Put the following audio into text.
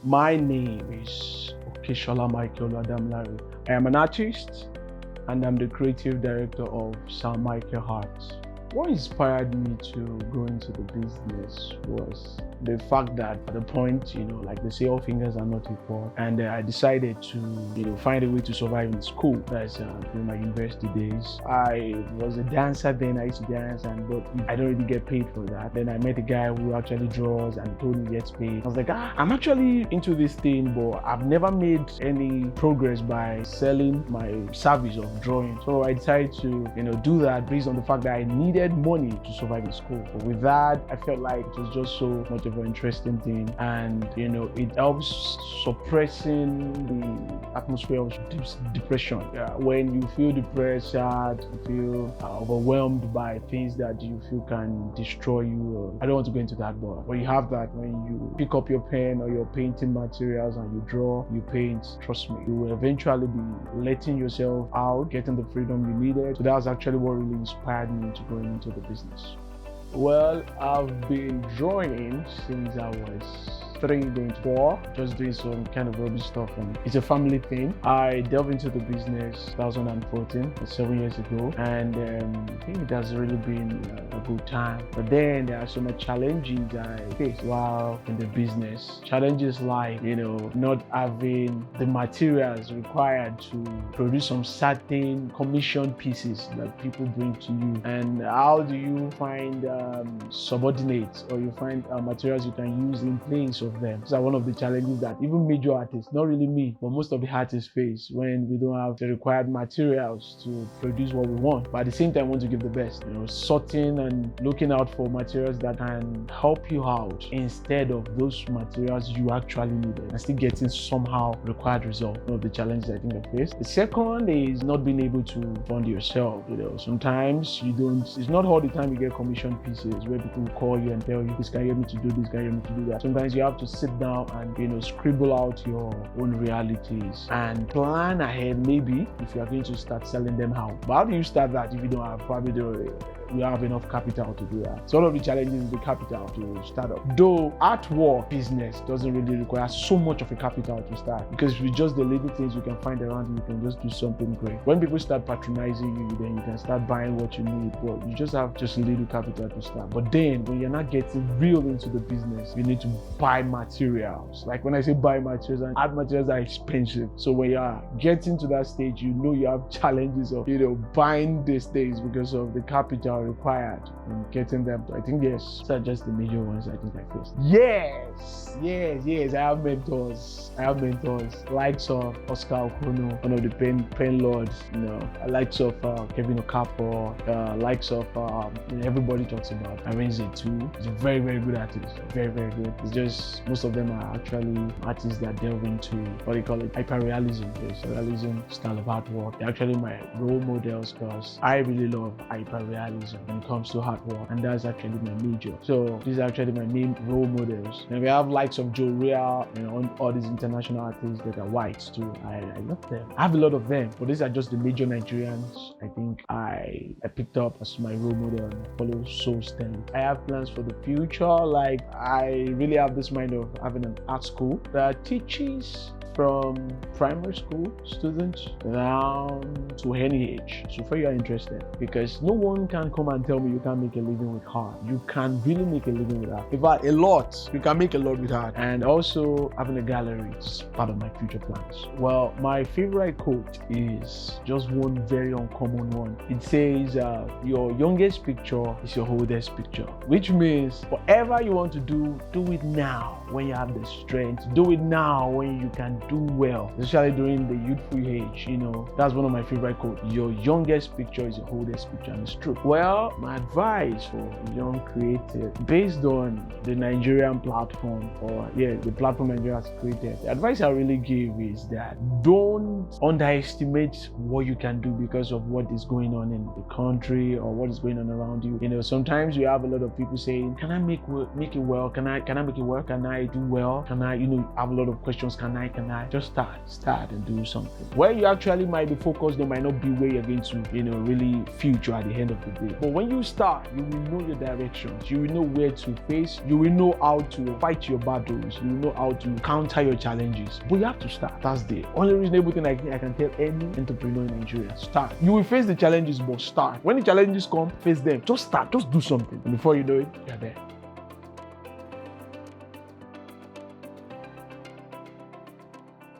My name is Okeshola Michael Adamlari. I am an artist and I'm the creative director of Sir Michael Arts. What inspired me to go into the business was the fact that at the point, like they say, all fingers are not equal, and I decided to, find a way to survive in school. That's during my university days. I was a dancer then. I used to dance, but I don't really get paid for that. Then I met a guy who actually draws and told me he gets paid. I was like, I'm actually into this thing, but I've never made any progress by selling my service of drawing. So I decided to, do that based on the fact that I needed money to survive in school. But with that, I felt like it was just so much of an interesting thing, and it helps suppressing the atmosphere of depression. When you feel depressed, sad, you feel overwhelmed by things that you feel can destroy you. I don't want to go into that, but when you have that, when you pick up your pen or your painting materials and you draw, you paint, trust me, you will eventually be letting yourself out, getting the freedom you needed. So that was actually what really inspired me to go into the business. Well, I've been drawing since I was 3 going to 4, just doing some kind of rubbish stuff, and it's a family thing. I delved into the business 2014, 7 years ago, and I think it has really been a good time. But then there are so many challenges I faced while in the business. Challenges like, not having the materials required to produce some certain commission pieces that people bring to you, and how do you find subordinates, or you find materials you can use in place of them. These are one of the challenges that even major artists, not really me, but most of the artists face when we don't have the required materials to produce what we want, but at the same time want to give the best. Sorting and looking out for materials that can help you out instead of those materials you actually needed, and still getting somehow required result. One of the challenges I think I faced. The second is not being able to fund yourself. Sometimes you don't, it's not all the time you get commission pieces where people will call you and tell you, this can help me to do this, can help me to do that. Sometimes you have to sit down and scribble out your own realities and plan ahead, maybe if you are going to start selling them out. But how do you start that if you don't have you have enough capital to do that? So one of the challenges is the capital to start up. Though artwork business doesn't really require so much of a capital to start, because with just the little things you can find around you can just do something great. When people start patronizing you, then you can start buying what you need, but you just have just a little capital to start. But then when you're not getting real into the business, you need to buy materials. Like when I say buy materials, and art materials are expensive. So when you are getting to that stage, you have challenges of buying these things because of the capital required in getting them. I think yes, these are just the major ones I think I faced. Yes. I have mentors. Likes of Oscar Okuno, one of the pen lords. Likes of Kevin Okafor. Likes of everybody talks about Arenze too. He's a very, very good artist. Very, very good. It's just most of them are actually artists that delve into what they call it hyperrealism. Yes, realism style of artwork. They're actually my role models because I really love hyperrealism when it comes to artwork, and that's actually my major. So these are actually my main role models. And we have likes of Joe Real, all these international artists that are white too. I love them. I have a lot of them, but these are just the major Nigerians I think I picked up as my role model and follow so steadily. I have plans for the future. Like I really have this mind of having an art school that teaches from primary school students down to any age. So far you are interested, because no one can come and tell me you can't make a living with art. You can really make a living with art. In fact, a lot. You can make a lot with art. And also having a gallery is part of my future plans. Well, my favorite quote is just one very uncommon one. It says, your youngest picture is your oldest picture, which means whatever you want to do it now when you have the strength. Do it now when you can do well, especially during the youthful age. That's one of my favorite quotes. Your youngest picture is your oldest picture, and it's true. Well, my advice for young creative, based on the Nigerian platform, or the platform Nigeria has created, The advice I really give is that don't underestimate what you can do because of what is going on in the country or what is going on around you. Sometimes you have a lot of people saying, can I make it well? Can I make it work? Can I do well? Can I, have a lot of questions. Can I just start and do something. Where you actually might be focused, there might not be where you're going to, really future at the end of the day. But when you start, you will know your directions. You will know where to face. You will know how to fight your battles. You will know how to counter your challenges. But you have to start. That's the only reasonable thing I can tell any entrepreneur in Nigeria. Start. You will face the challenges, but start. When the challenges come, face them. Just start. Just do something. And before you know it, you're there.